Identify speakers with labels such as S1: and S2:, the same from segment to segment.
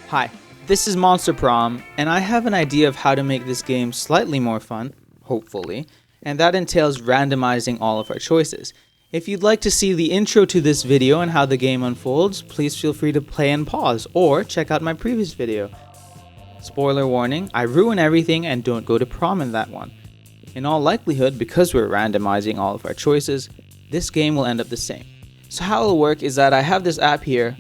S1: Hi, this is Monster Prom, and I have an idea of how to make this game slightly more fun, hopefully, and that entails randomizing all of our choices. If you'd like to see the intro to this video and how the game unfolds, please feel free to play and pause, or check out my previous video. Spoiler warning, I ruin everything and don't go to prom in that one. In all likelihood, because we're randomizing all of our choices, this game will end up the same. So how it'll work is that I have this app here,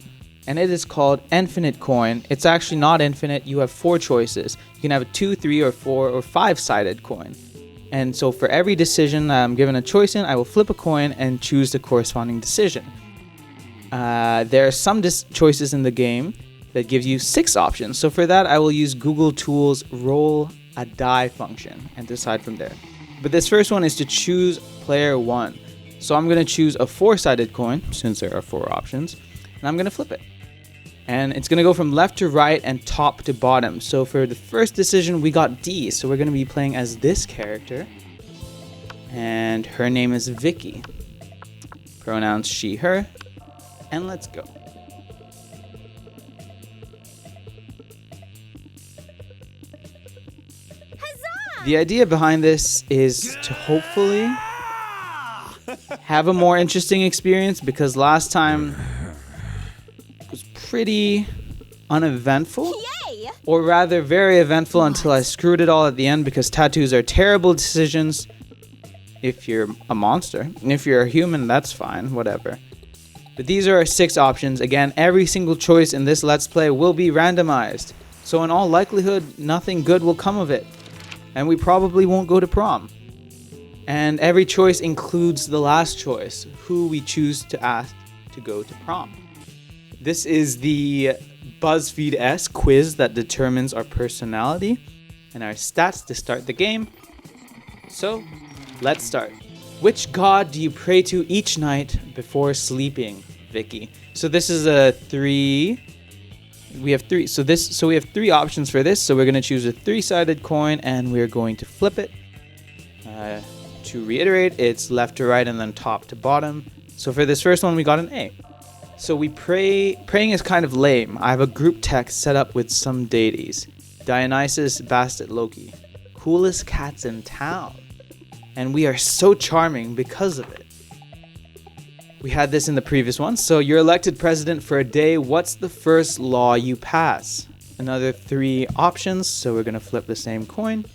S1: and it is called Infinite Coin. It's actually not infinite. You have 4 choices. You can have a 2, 3, or 4, or 5-sided coin. And so for every decision that I'm given a choice in, I will flip a coin and choose the corresponding decision. There are some choices in the game that gives you 6 options. So for that, I will use Google Tools roll a die function and decide from there. But this first one is to choose player 1. So I'm going to choose a 4-sided coin, since there are 4 options, and I'm going to flip it. And it's going to go from left to right and top to bottom. So for the first decision, we got D. So we're going to be playing as this character. And her name is Vicky. Pronouns she, her. And let's go. Huzzah! The idea behind this is to hopefully have a more interesting experience, because last time was pretty uneventful. Yay! Or rather very eventful until I screwed it all at the end, because tattoos are terrible decisions if you're a monster. And if you're a human, that's fine, whatever. But these are our 6 options. Again, every single choice in this Let's Play will be randomized. So in all likelihood, nothing good will come of it. And we probably won't go to prom. And every choice includes the last choice, who we choose to ask to go to prom. This is the BuzzFeed-esque quiz that determines our personality and our stats to start the game. So, let's start. Which god do you pray to each night before sleeping, Vicky? So this is a 3. We have 3. So we have 3 options for this. So we're going to choose a 3-sided coin and we're going to flip it. To reiterate, it's left to right and then top to bottom. So for this first one, we got an A. So we pray. Praying is kind of lame. I have a group text set up with some deities. Dionysus, Bastet, Loki. Coolest cats in town. And we are so charming because of it. We had this in the previous one. So you're elected president for a day. What's the first law you pass? Another 3 options. So we're going to flip the same coin.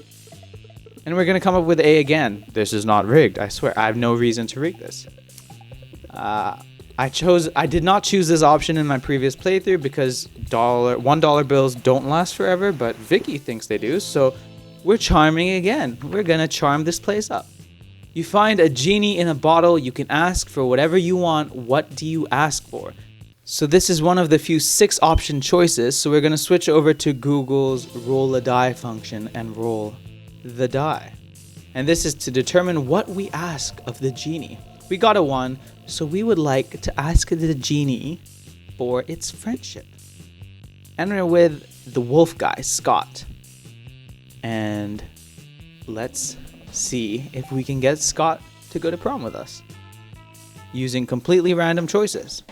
S1: And we're going to come up with A again. This is not rigged, I swear. I have no reason to rig this. I did not choose this option in my previous playthrough because $1 bills don't last forever, but Vicky thinks they do, so we're charming again. We're gonna charm this place up. You find a genie in a bottle. You can ask for whatever you want. What do you ask for? So this is one of the few 6 option choices, so we're gonna switch over to Google's roll a die function and roll the die. And this is to determine what we ask of the genie. We got a 1, so we would like to ask the genie for its friendship. And we're with the wolf guy, Scott. And let's see if we can get Scott to go to prom with us. Using completely random choices.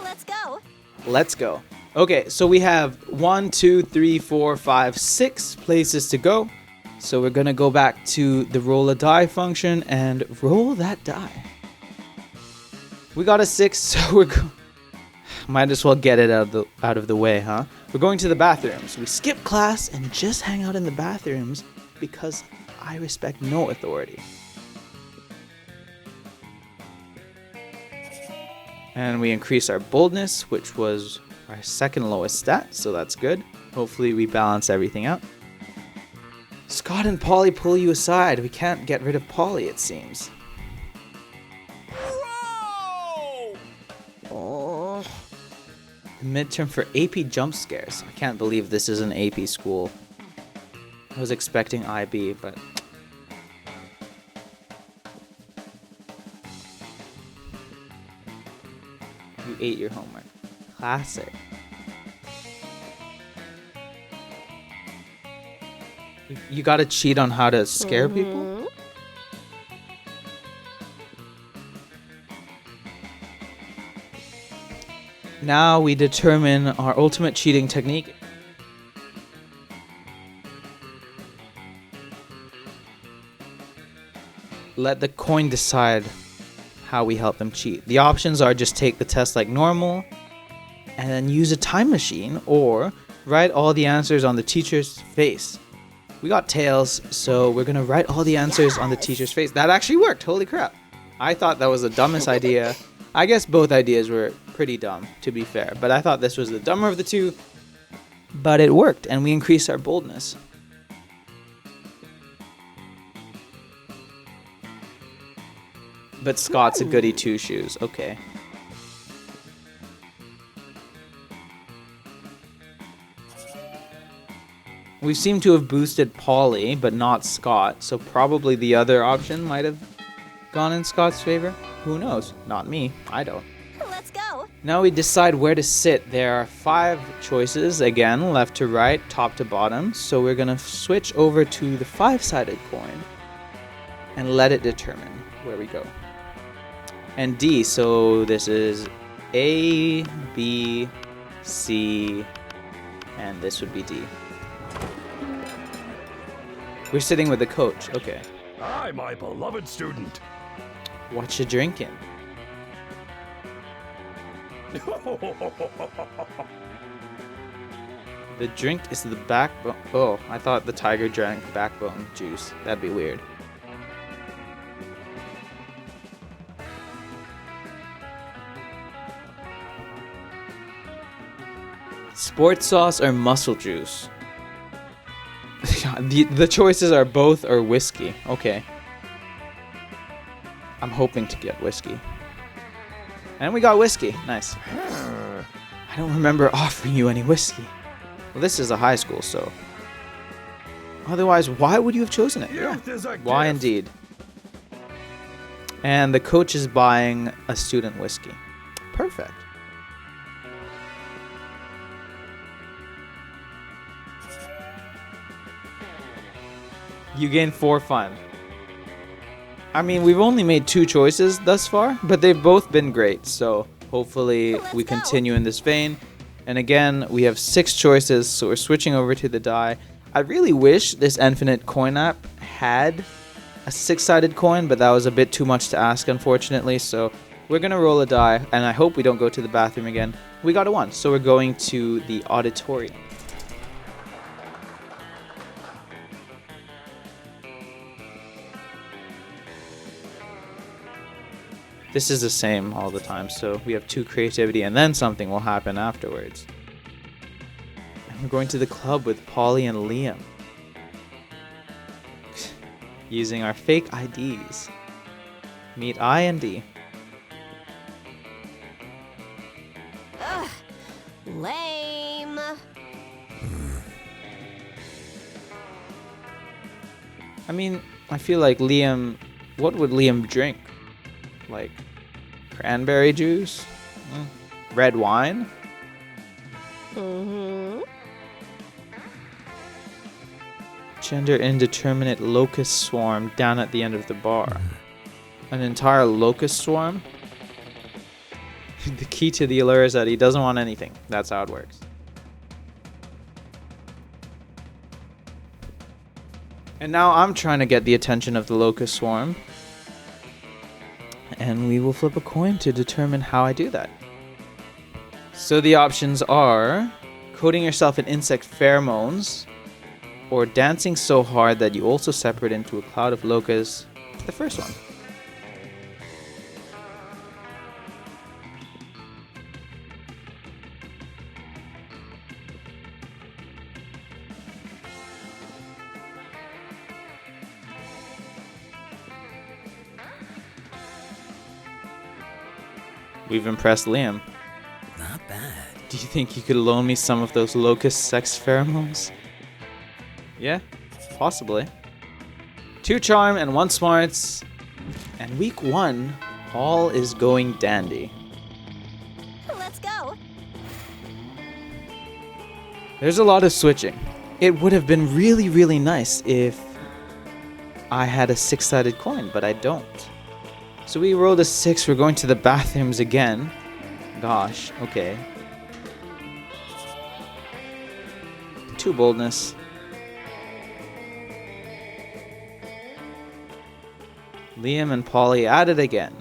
S2: Let's go.
S1: Let's go. Okay, so we have 1, 2, 3, 4, 5, 6 places to go. So we're going to go back to the roll a die function and roll that die. We got a 6, so might as well get it out of the way, huh? We're going to the bathrooms. We skip class and just hang out in the bathrooms because I respect no authority. And we increase our boldness, which was our second lowest stat, so that's good. Hopefully we balance everything out. Scott and Polly pull you aside. We can't get rid of Polly, it seems. Oh. Midterm for AP jump scares. I can't believe this is an AP school. I was expecting IB, but... You ate your homework. Classic. You gotta cheat on how to scare people? Now we determine our ultimate cheating technique. let the coin decide how we help them cheat. The options are just take the test like normal, and then use a time machine, or write all the answers on the teacher's face. We got tails, so we're gonna write all the answers on the teacher's face. That actually worked, holy crap. I thought that was the dumbest idea. I guess both ideas were pretty dumb, to be fair, but I thought this was the dumber of the two, but it worked, and we increased our boldness. But Scott's a goody two-shoes, okay. We seem to have boosted Polly, but not Scott, so probably the other option might have gone in Scott's favor. Who knows? Not me. I don't.
S2: Let's go.
S1: Now we decide where to sit. There are 5 choices, again, left to right, top to bottom. So we're going to switch over to the 5-sided coin and let it determine where we go. And D, so this is A, B, C, and this would be D. We're sitting with the coach, okay.
S3: Hi, my beloved student.
S1: What you drinking? The drink is the backbone. Oh, I thought the tiger drank backbone juice. That'd be weird. Sports sauce or muscle juice? The choices are both or whiskey. Okay. I'm hoping to get whiskey. And we got whiskey. Nice. I don't remember offering you any whiskey. Well, this is a high school, so. Otherwise, why would you have chosen it?
S3: Youth is a
S1: Why
S3: gift.
S1: indeed? And the coach is buying a student whiskey. Perfect. You gain 4 fun. I mean, we've only made 2 choices thus far, but they've both been great, so hopefully we continue in this vein. And again, we have 6 choices, so we're switching over to the die. I really wish this Infinite Coin app had a 6-sided coin, but that was a bit too much to ask, unfortunately, so we're gonna roll a die, and I hope we don't go to the bathroom again. We got a 1, so we're going to the auditorium. This is the same all the time, so we have 2 creativity and then something will happen afterwards. And we're going to the club with Polly and Liam. Using our fake IDs. Meet I and D.
S2: Ugh. Lame.
S1: I mean, I feel like Liam... What would Liam drink? Like cranberry juice? Red wine?
S2: Mm-hmm.
S1: Gender indeterminate locust swarm down at the end of the bar. An entire locust swarm? The key to the allure is that he doesn't want anything. That's how it works. And now I'm trying to get the attention of the locust swarm. And we will flip a coin to determine how I do that. So the options are coating yourself in insect pheromones, or dancing so hard that you also separate into a cloud of locusts. The first one. We've impressed Liam.
S4: Not bad.
S1: Do you think you could loan me some of those locust sex pheromones? Yeah, possibly. 2 charm and 1 smarts. And week 1, all is going dandy.
S2: Let's go.
S1: There's a lot of switching. It would have been really, really nice if I had a 6-sided coin, but I don't. So we rolled a 6. We're going to the bathrooms again. Gosh, okay. 2 boldness. Liam and Polly at it again.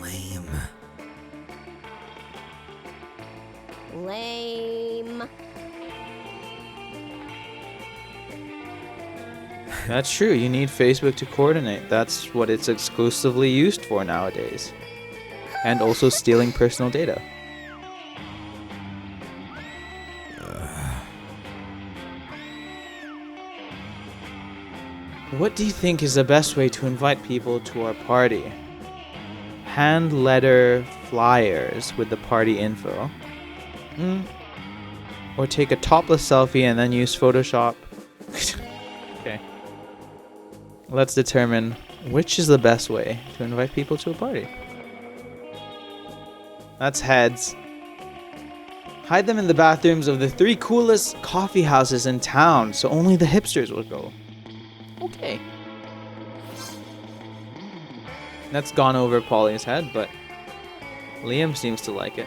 S4: Lame.
S2: Lame.
S1: That's true. You need Facebook to coordinate. That's what it's exclusively used for nowadays. And also stealing personal data. What do you think is the best way to invite people to our party? Hand letter flyers with the party info. Or take a topless selfie and then use Photoshop. Okay. Let's determine which is the best way to invite people to a party. That's heads. Hide them in the bathrooms of the 3 coolest coffee houses in town so only the hipsters will go. Okay. That's gone over Polly's head, but Liam seems to like it.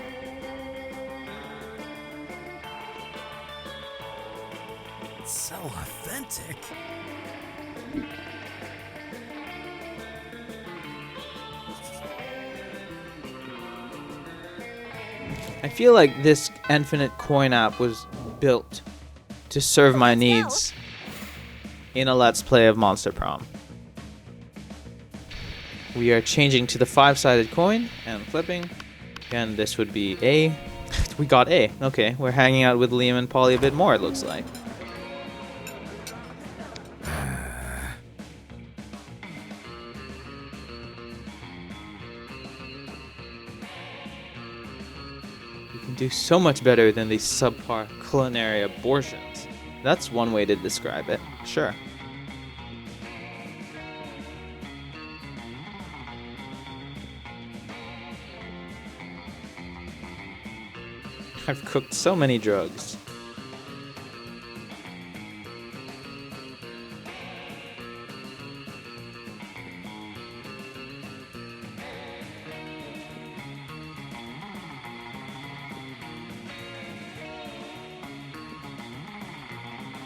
S4: It's so authentic.
S1: I feel like this infinite coin app was built to serve my needs in a Let's Play of Monster Prom. We are changing to the 5-sided coin and flipping. Again, this would be A. We got A. Okay, we're hanging out with Liam and Polly a bit more, it looks like. You can do so much better than these subpar culinary abortions. That's one way to describe it, sure. I've cooked so many drugs.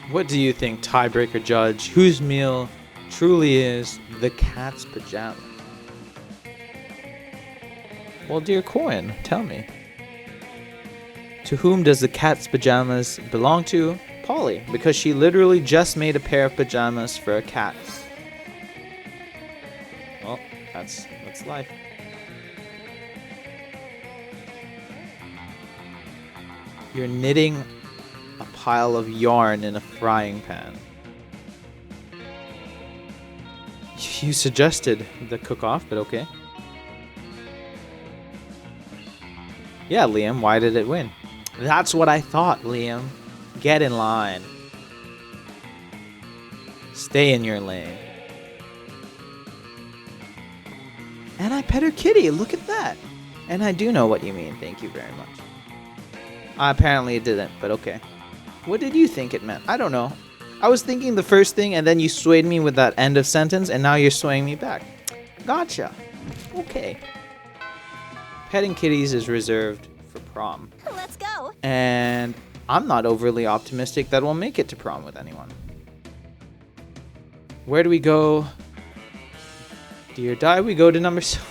S1: What do you think, tiebreaker judge? Whose meal truly is the cat's pajamas? Well, dear coin, tell me. To whom does the cat's pajamas belong to? Polly, because she literally just made a pair of pajamas for a cat. Well, that's life. You're knitting a pile of yarn in a frying pan. You suggested the cook-off, but okay. Yeah, Liam, why did it win? That's what I thought, Liam. Get in line. Stay in your lane. And I pet her kitty, look at that. And I do know what you mean, thank you very much. Apparently it didn't, but okay. What did you think it meant? I don't know. I was thinking the first thing and then you swayed me with that end of sentence and now you're swaying me back. Gotcha. Okay. Petting kitties is reserved for prom.
S2: Let's go.
S1: And I'm not overly optimistic that we'll make it to prom with anyone. Where do we go? Dear die, we go to number 7.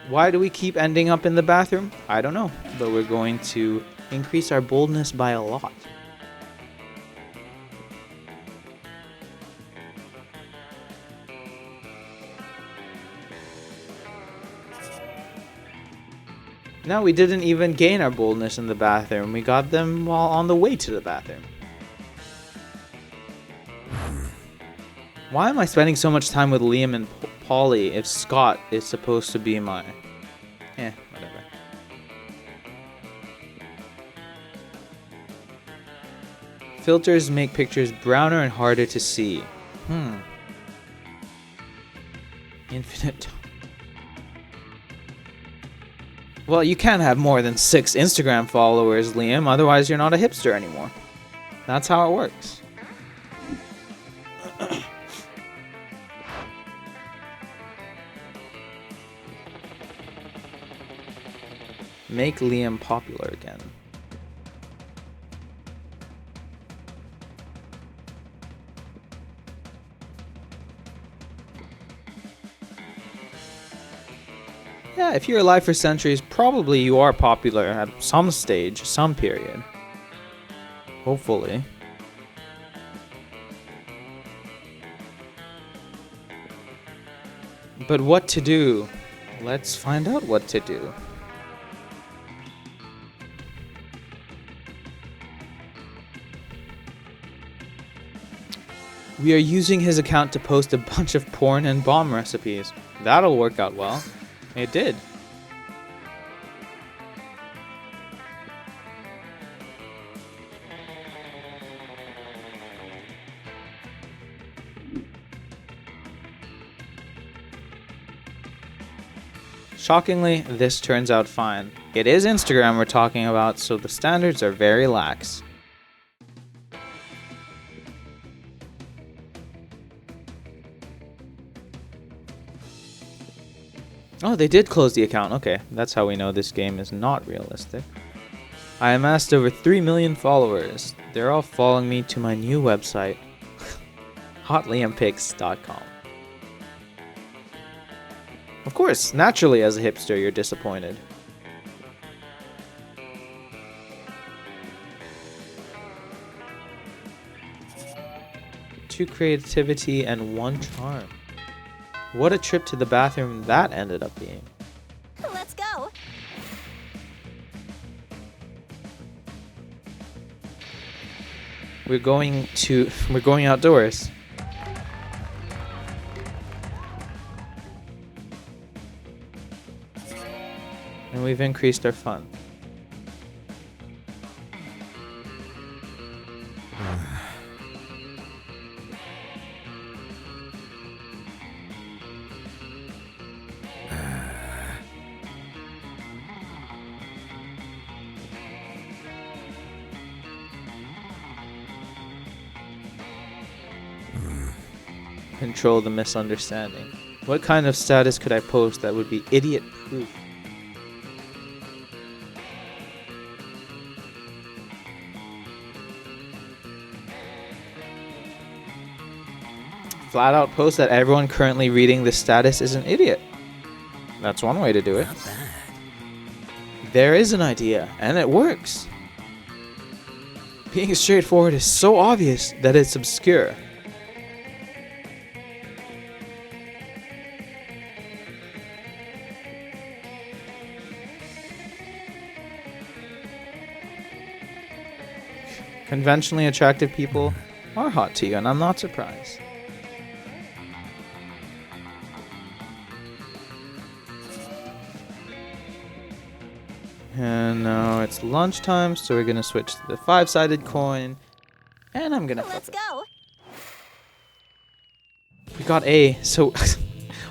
S1: Why do we keep ending up in the bathroom? I don't know, but we're going to increase our boldness by a lot. Now we didn't even gain our boldness in the bathroom. We got them while on the way to the bathroom. Why am I spending so much time with Liam and Polly if Scott is supposed to be my... whatever. Filters make pictures browner and harder to see. Infinite... Well, you can't have more than 6 Instagram followers, Liam, otherwise you're not a hipster anymore. That's how it works. Make Liam popular again. Yeah, if you're alive for centuries, probably you are popular at some stage, some period. Hopefully. But what to do? Let's find out what to do. We are using his account to post a bunch of porn and bomb recipes. That'll work out well. It did. Shockingly, this turns out fine. It is Instagram we're talking about, so the standards are very lax. Oh, they did close the account. Okay, that's how we know this game is not realistic. I amassed over 3 million followers. They're all following me to my new website, hotliampics.com. Of course, naturally as a hipster, you're disappointed. Two creativity and one charm. What a trip to the bathroom that ended up being.
S2: Let's go.
S1: We're going outdoors. And we've increased our fun. Control the misunderstanding. What kind of status could I post that would be idiot proof? Flat out post that everyone currently reading this status is an idiot. That's one way to do it.
S4: Not bad.
S1: There is an idea, and it works. Being straightforward is so obvious that it's obscure. Conventionally attractive people are hot to you, and I'm not surprised. And now it's lunchtime, so we're gonna switch to the 5-sided coin, and I'm gonna flip
S2: Let's
S1: it.
S2: go.
S1: We got A, so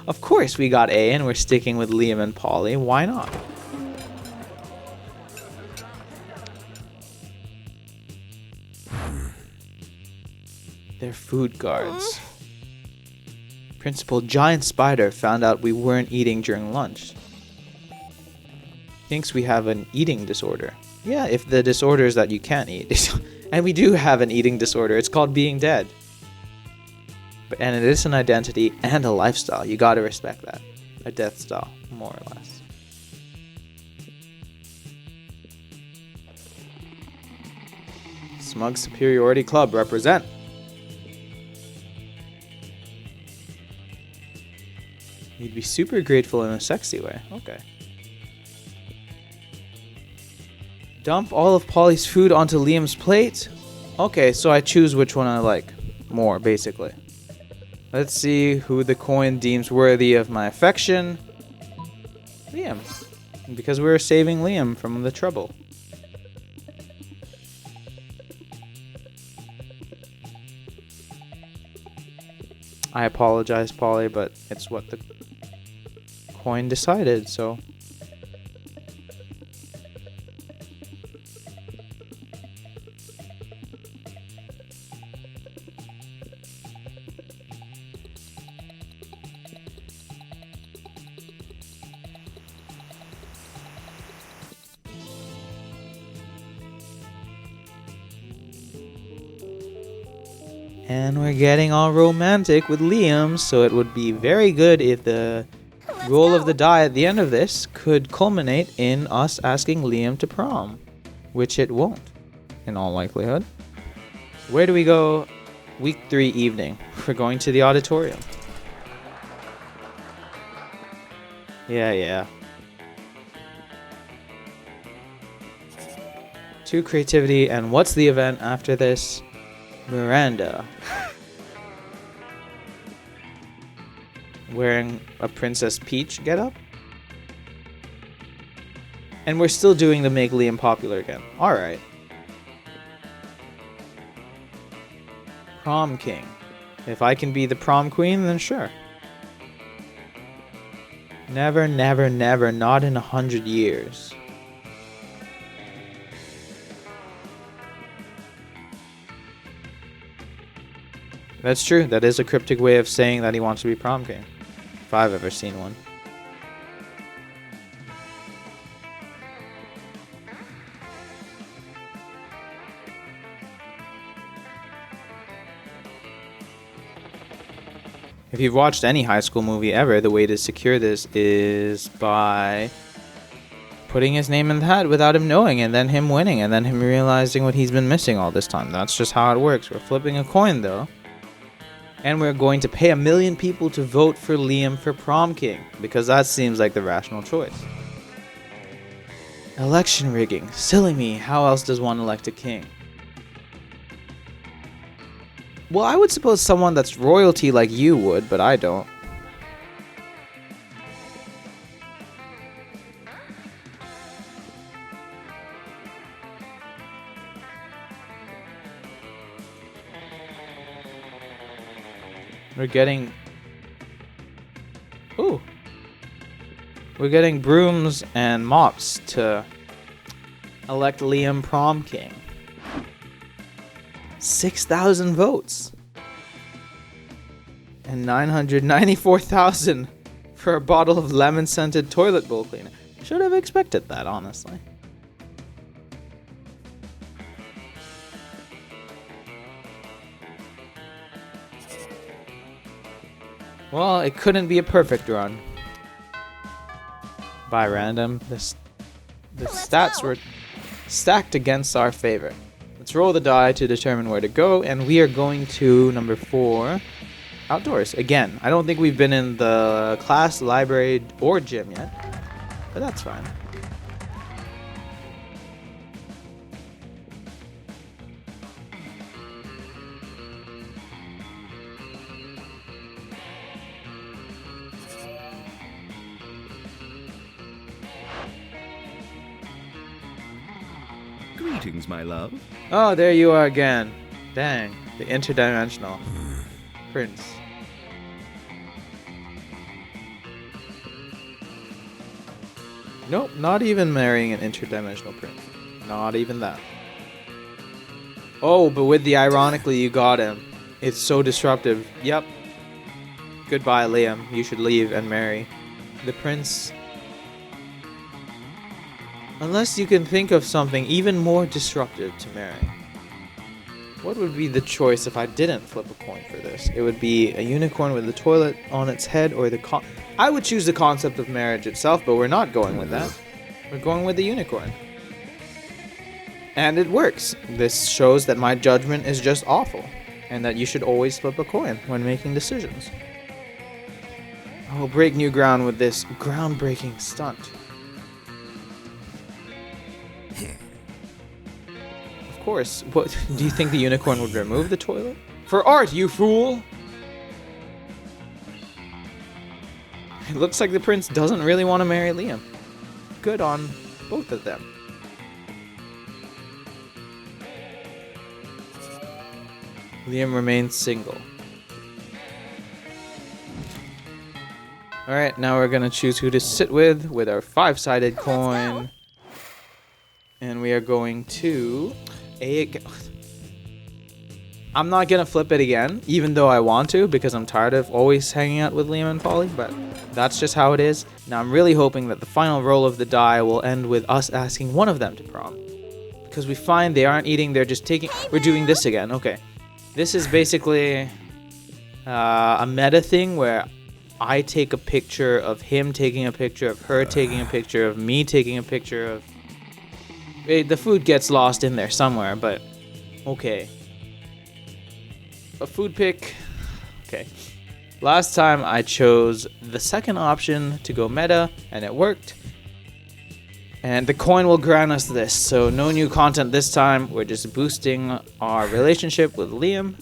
S1: of course we got A, and we're sticking with Liam and Polly. Why not? They're food guards. Principal Giant Spider found out we weren't eating during lunch. Thinks we have an eating disorder. Yeah, if the disorder is that you can't eat. And we do have an eating disorder. It's called being dead. And it is an identity and a lifestyle. You gotta respect that. A death style, more or less. Smug Superiority Club, represent. You'd be super grateful in a sexy way. Okay. Dump all of Polly's food onto Liam's plate. Okay, so I choose which one I like more, basically. Let's see who the coin deems worthy of my affection. Liam. Because we're saving Liam from the trouble. I apologize, Polly, but it's what the coin decided, so... And we're getting all romantic with Liam, so it would be very good if the roll of the die at the end of this could culminate in us asking Liam to prom, which it won't, in all likelihood. Where do we go week 3 evening? We're going to the auditorium. Yeah. 2 creativity, and what's the event after this? Miranda. Wearing a Princess Peach getup? And we're still doing the make Liam popular again. Alright. Prom king. If I can be the prom queen, then sure. Never, never, never, not in 100 years. That's true. That is a cryptic way of saying that he wants to be prom king. If I've ever seen one. If you've watched any high school movie ever, the way to secure this is by putting his name in the hat without him knowing, and then him winning, and then him realizing what he's been missing all this time. That's just how it works. We're flipping a coin, though. And we're going to pay 1 million people to vote for Liam for prom king, because that seems like the rational choice. Election rigging. Silly me. How else does one elect a king? Well, I would suppose someone that's royalty like you would, but I don't. We're getting... Ooh. We're getting brooms and mops to elect Liam prom king. 6,000 votes. And 994,000 for a bottle of lemon-scented toilet bowl cleaner. Should have expected that, honestly. Well, it couldn't be a perfect run. By random, the stats were stacked against our favor. Let's roll the die to determine where to go, and we are going to number 4, outdoors. Again, I don't think we've been in the class, library, or gym yet, but that's fine.
S4: Greetings, my love.
S1: Oh, there you are again. Dang, the interdimensional prince. Nope, not even marrying an interdimensional prince. Not even that. Oh, but with the ironically you got him. It's so disruptive. Yep. Goodbye, Liam. You should leave and marry the prince. Unless you can think of something even more disruptive to marry. What would be the choice if I didn't flip a coin for this? It would be a unicorn with a toilet on its head, or the I would choose the concept of marriage itself, but we're not going with that. We're going with the unicorn. And it works. This shows that my judgment is just awful, and that you should always flip a coin when making decisions. I will break new ground with this groundbreaking stunt. Of course. What, do you think the unicorn would remove the toilet? For art, you fool! It looks like the prince doesn't really want to marry Liam. Good on both of them. Liam remains single. Alright, now we're gonna choose who to sit with our 5-sided coin. And we are going to... I'm not gonna flip it again, even though I want to, because I'm tired of always hanging out with Liam and Polly, but that's just how it is. Now I'm really hoping that the final roll of the die will end with us asking one of them to prom. Because we find they aren't eating, they're just taking... We're doing this again, okay. This is basically a meta thing where I take a picture of him taking a picture of her taking a picture of me taking a picture of... The food gets lost in there somewhere, but okay. A food pic. Okay. Last time I chose the second option to go meta, and it worked. And the coin will grant us this, so no new content this time. We're just boosting our relationship with Liam.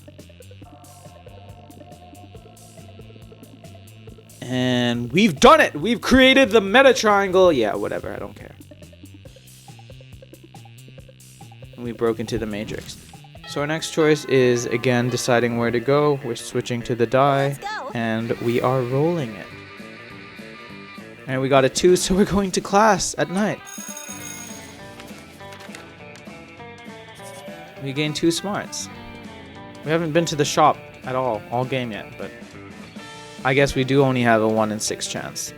S1: And we've done it! We've created the meta triangle! Yeah, whatever, I don't care. And we broke into the matrix. So our next choice is, again, deciding where to go. We're switching to the die,
S2: Let's go.
S1: and we are rolling it. And we got a 2, so we're going to class at night. We gained 2 smarts. We haven't been to the shop at all game yet, but I guess we do only have a 1 in 6 chance.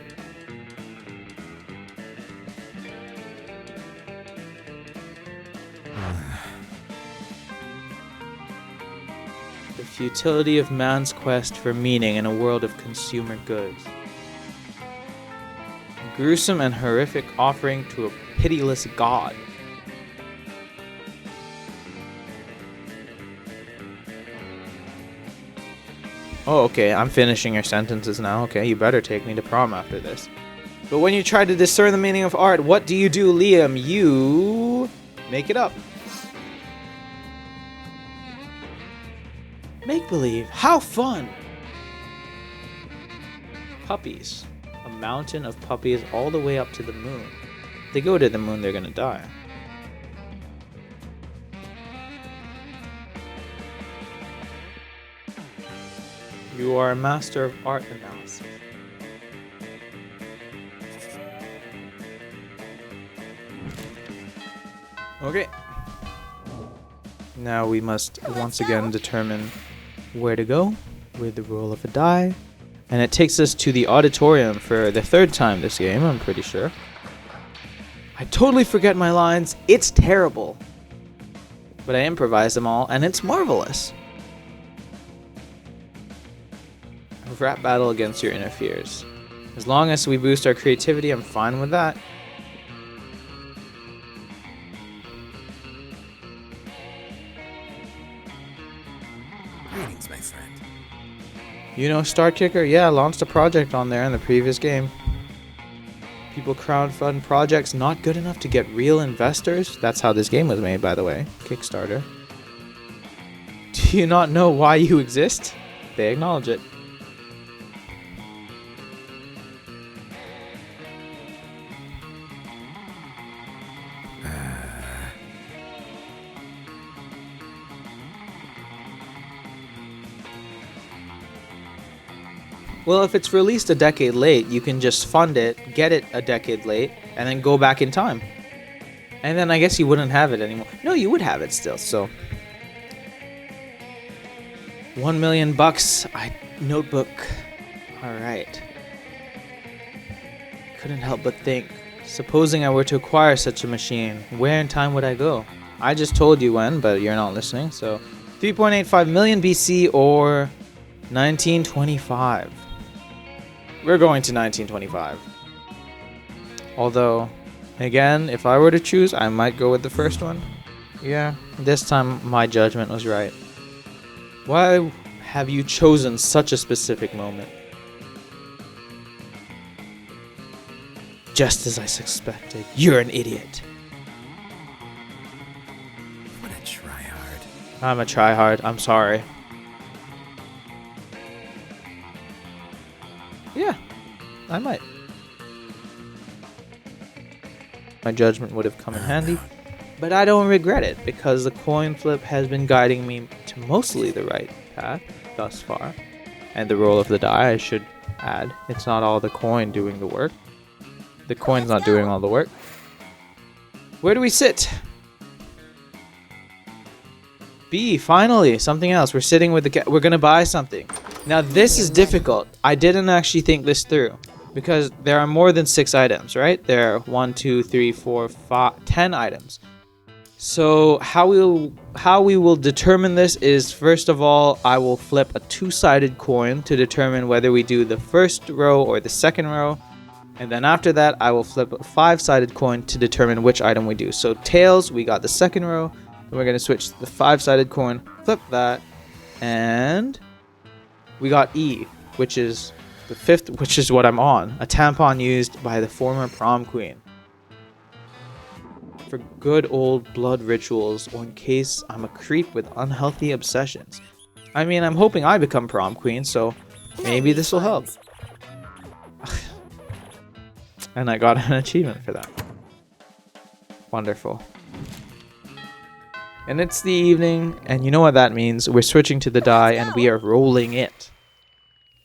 S1: The futility of man's quest for meaning in a world of consumer goods. A gruesome and horrific offering to a pitiless god. Oh, okay, I'm finishing your sentences now. Okay, you better take me to prom after this. But when you try to discern the meaning of art, what do, Liam? You make it up. Make-believe. How fun! Puppies. A mountain of puppies all the way up to the moon. If they go to the moon, they're gonna die. You are a master of art analysis. Okay. Now we must once again determine where to go with the roll of a die. And it takes us to the auditorium for the 3rd time this game, I'm pretty sure. I totally forget my lines. It's terrible. But I improvise them all, and it's marvelous. A rap battle against your inner fears. As long as we boost our creativity, I'm fine with that.
S4: Greetings, my friend.
S1: You know Star Kicker? Yeah, I launched a project on there in the previous game. People crowdfund projects not good enough to get real investors. That's how this game was made, by the way. Kickstarter. Do you not know why you exist? They acknowledge it. Well, if it's released a decade late, you can just fund it, get it a decade late, and then go back in time. And then I guess you wouldn't have it anymore. No, you would have it still, so. $1 million bucks. Notebook. Alright. Couldn't help but think. Supposing I were to acquire such a machine, where in time would I go? I just told you when, but you're not listening, so. 3.85 million BC or 1925. We're going to 1925. Although, again, if I were to choose, I might go with the first one. Yeah, this time my judgment was right. Why have you chosen such a specific moment? Just as I suspected, you're an idiot.
S4: What a tryhard.
S1: I'm a tryhard, I'm sorry. Yeah, I might. My judgment would have come in handy, but I don't regret it because the coin flip has been guiding me to mostly the right path thus far. And the roll of the die, I should add, it's not all the coin doing the work. The coin's not doing all the work. Where do we sit? B, finally, something else. We're sitting with the we're gonna buy something. Now this is difficult. I didn't actually think this through because there are more than 6 items, right? There are 1, 2, 3, 4, 5, 10 items. So how we will determine this is, first of all, I will flip a two-sided coin to determine whether we do the first row or the second row. And then after that, I will flip a five-sided coin to determine which item we do. So tails, we got the second row. And we're going to switch to the five-sided coin, flip that, and we got E, which is the fifth, which is what I'm on. A tampon used by the former prom queen. For good old blood rituals, or in case I'm a creep with unhealthy obsessions. I mean, I'm hoping I become prom queen, so maybe this will help. And I got an achievement for that. Wonderful. And it's the evening, and you know what that means. We're switching to the die, and we are rolling it.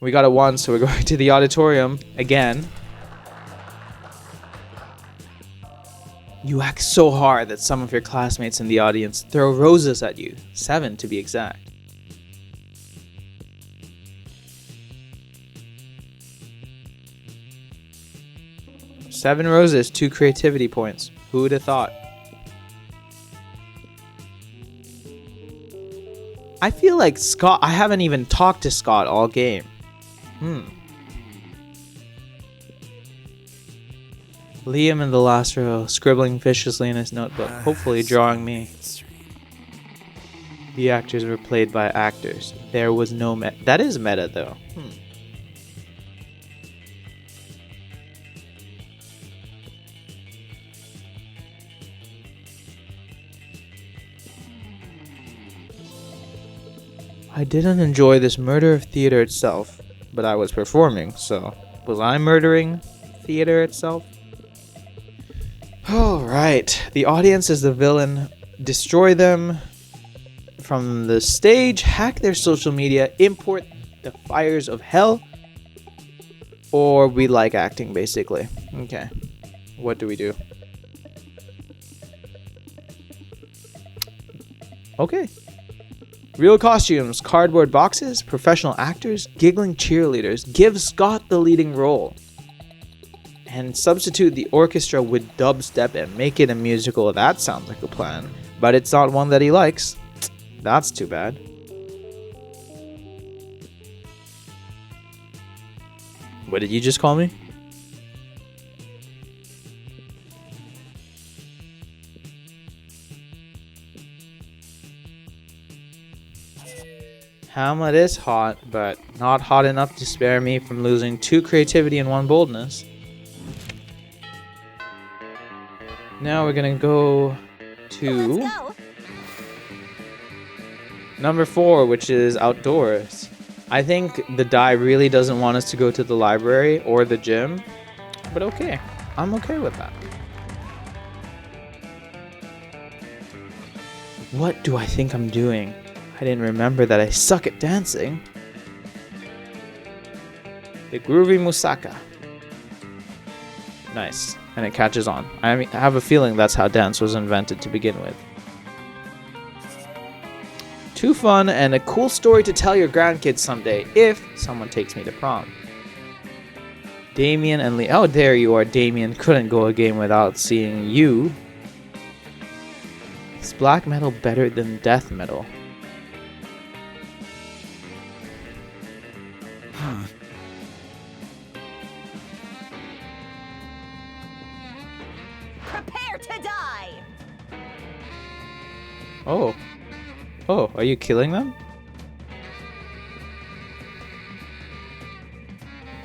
S1: We got a 1, so we're going to the auditorium again. You act so hard that some of your classmates in the audience throw roses at you. 7 to be exact. Seven roses, 2 creativity points. Who would have thought? I feel like Scott... I haven't even talked to Scott all game. Liam in the last row, scribbling viciously in his notebook, hopefully drawing me. The actors were played by actors. There was no meta. That is meta, though. I didn't enjoy this murder of theater itself, but I was performing, so was I murdering theater itself? Alright, the audience is the villain. Destroy them from the stage, hack their social media, import the fires of hell, or we like acting, basically. Okay, what do we do? Okay. Real costumes, cardboard boxes, professional actors, giggling cheerleaders. Give Scott the leading role. And substitute the orchestra with dubstep and make it a musical. That sounds like a plan. But it's not one that he likes. That's too bad. What did you just call me? Hamlet is hot, but not hot enough to spare me from losing 2 creativity and 1 boldness. Now we're gonna go to
S2: Let's go.
S1: number 4, which is outdoors. I think the die really doesn't want us to go to the library or the gym, but okay, I'm okay with that. What do I think I'm doing? I didn't remember that I suck at dancing. The groovy Musaka. Nice. And it catches on. I have a feeling that's how dance was invented to begin with. Too fun and a cool story to tell your grandkids someday if someone takes me to prom. Damien and Lee. Oh, there you are, Damien. Couldn't go a game without seeing you. Is black metal better than death metal?
S2: Prepare to die.
S1: Oh. Oh, are you killing them?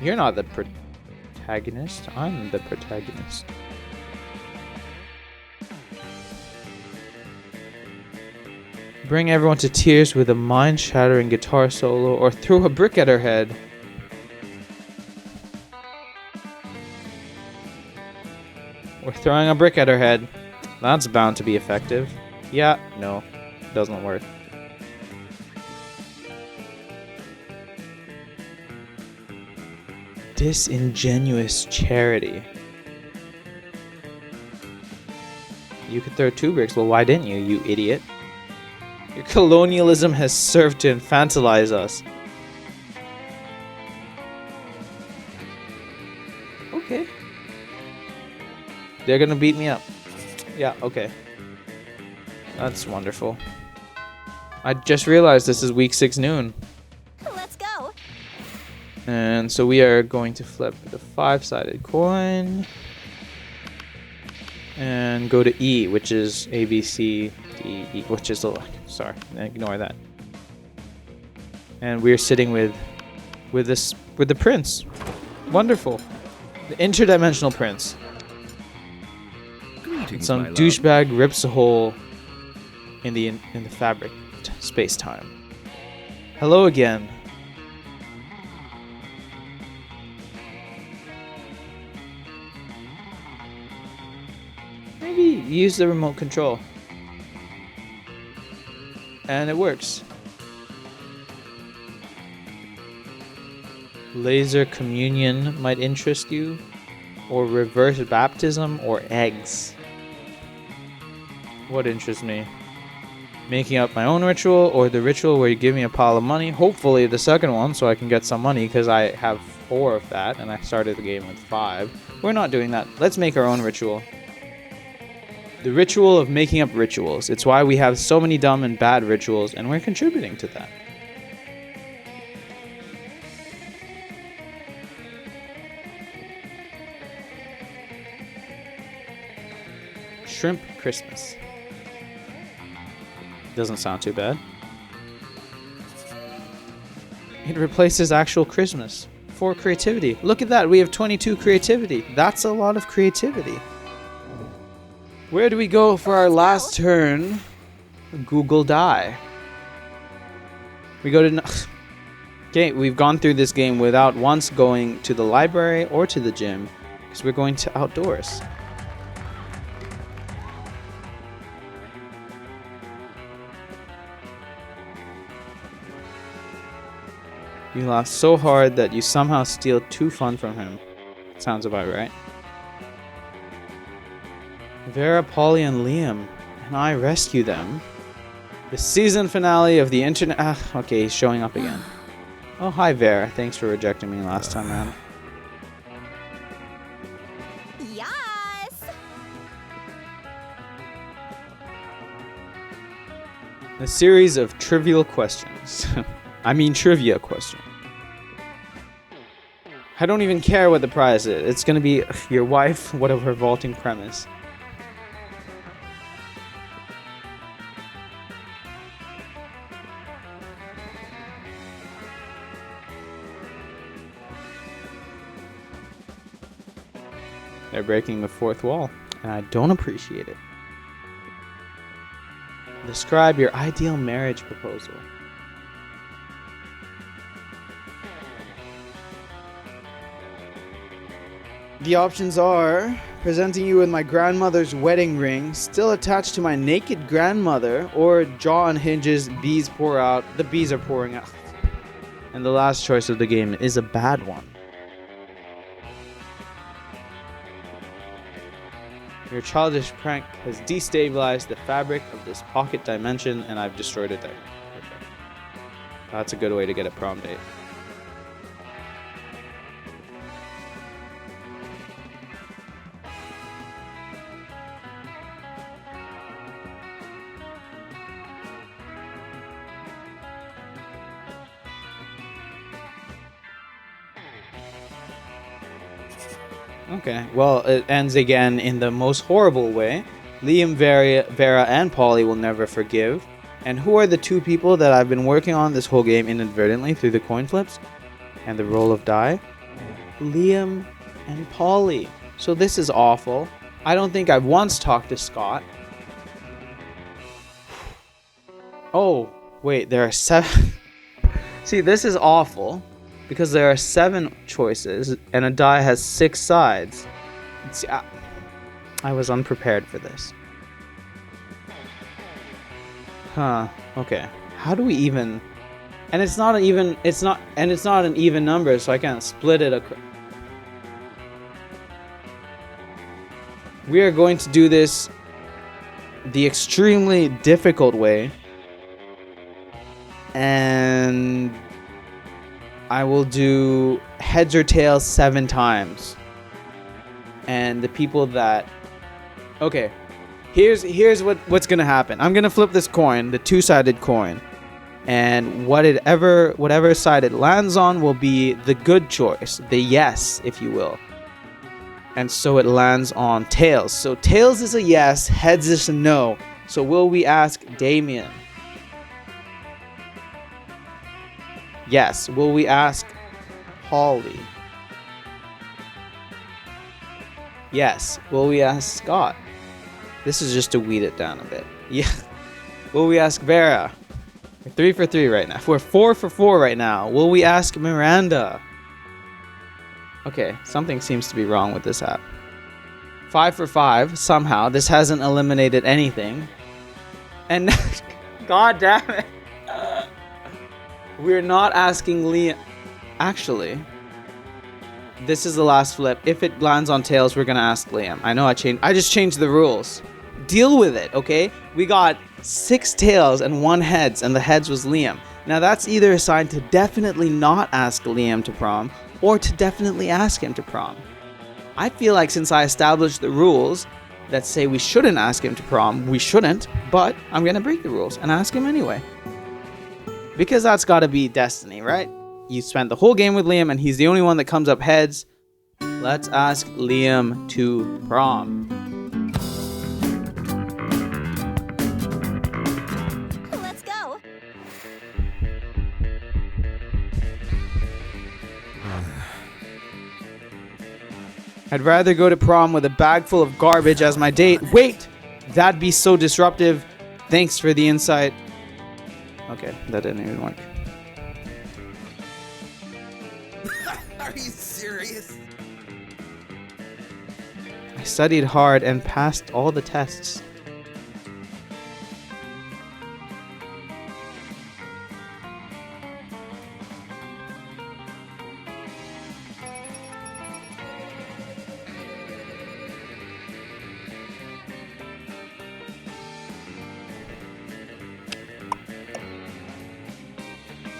S1: You're not the protagonist. I'm the protagonist. Bring everyone to tears with a mind-shattering guitar solo or throw a brick at her head. We're throwing a brick at her head. That's bound to be effective. Yeah, no, doesn't work. Disingenuous charity. You could throw 2 bricks. Well, why didn't you, you idiot? Your colonialism has served to infantilize us. Okay. They're gonna beat me up. Yeah, okay. That's wonderful. I just realized this is week 6 noon.
S2: Let's go.
S1: And so we are going to flip the 5-sided coin. And go to E, which is A, B, C, D, E, which is the... Sorry, ignore that. And we're sitting with the prince. Wonderful. The interdimensional prince.
S4: Greetings,
S1: Some
S4: my love.
S1: douchebag rips a hole in the fabric space-time. Hello again. Maybe use the remote control. And it works. Laser communion might interest you, or reverse baptism, or eggs. What interests me? Making up my own ritual, or the ritual where you give me a pile of money. Hopefully the second one, so I can get some money, because I have 4 of that, and I started the game with 5. We're not doing that. Let's make our own ritual. The ritual of making up rituals. It's why we have so many dumb and bad rituals, and we're contributing to that. Shrimp Christmas. Doesn't sound too bad. It replaces actual Christmas for creativity. Look at that, we have 22 creativity. That's a lot of creativity. Where do we go for our last turn? Google die. We go to... Okay, we've gone through this game without once going to the library or to the gym, because we're going to outdoors. You laugh so hard that you somehow steal 2 fun from him. Sounds about right. Vera, Polly, and Liam, and I rescue them. The season finale of the internet... okay, he's showing up again. Oh, hi Vera. Thanks for rejecting me last time, man.
S2: Yes.
S1: A series of trivial questions. I mean trivia questions. I don't even care what the prize is. It's gonna be your wife, what a revolting premise. They're breaking the 4th wall, and I don't appreciate it. Describe your ideal marriage proposal. The options are presenting you with my grandmother's wedding ring still attached to my naked grandmother, or jaw on hinges, bees pour out, the bees are pouring out. And the last choice of the game is a bad one. Your childish prank has destabilized the fabric of this pocket dimension, and I've destroyed it there. Perfect. That's a good way to get a prom date. Okay, well, it ends again in the most horrible way. Liam, Vera, and Polly will never forgive. And who are the 2 people that I've been working on this whole game inadvertently through the coin flips and the roll of die? Liam and Polly. So this is awful. I don't think I've once talked to Scott. Oh, wait, there are 7. See, this is awful. Because there are 7 choices, and a die has 6 sides. See, I was unprepared for this. Huh, okay. How do we even... And it's not an even number, so I can't split it across. We are going to do this the extremely difficult way. And... I will do heads or tails 7 times. And the people that... Okay. Here's what's gonna happen. I'm gonna flip this coin, the two-sided coin, and whatever side it lands on will be the good choice, the yes, if you will. And so it lands on tails. So tails is a yes, heads is a no. So will we ask Damien? Yes. Will we ask Holly? Yes. Will we ask Scott? This is just to weed it down a bit. Yeah. Will we ask Vera? We're 3 for 3 right now. We're 4 for 4 right now. Will we ask Miranda? Okay, something seems to be wrong with this app. 5 for 5. Somehow, this hasn't eliminated anything. And god damn it. We're not asking Liam. Actually, this is the last flip. If it lands on tails, we're gonna ask Liam. I know I just changed the rules. Deal with it, okay? We got 6 tails and 1 heads, and the heads was Liam. Now that's either a sign to definitely not ask Liam to prom, or to definitely ask him to prom. I feel like since I established the rules that say we shouldn't ask him to prom, we shouldn't, but I'm gonna break the rules and ask him anyway. Because that's gotta be destiny, right? You spent the whole game with Liam and he's the only one that comes up heads. Let's ask Liam to prom.
S2: Let's go.
S1: I'd rather go to prom with a bag full of garbage as my date. Wait! That'd be so disruptive. Thanks for the insight. Okay, that didn't even work.
S4: Are you serious?
S1: I studied hard and passed all the tests.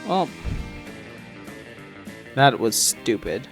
S1: Well, that was stupid.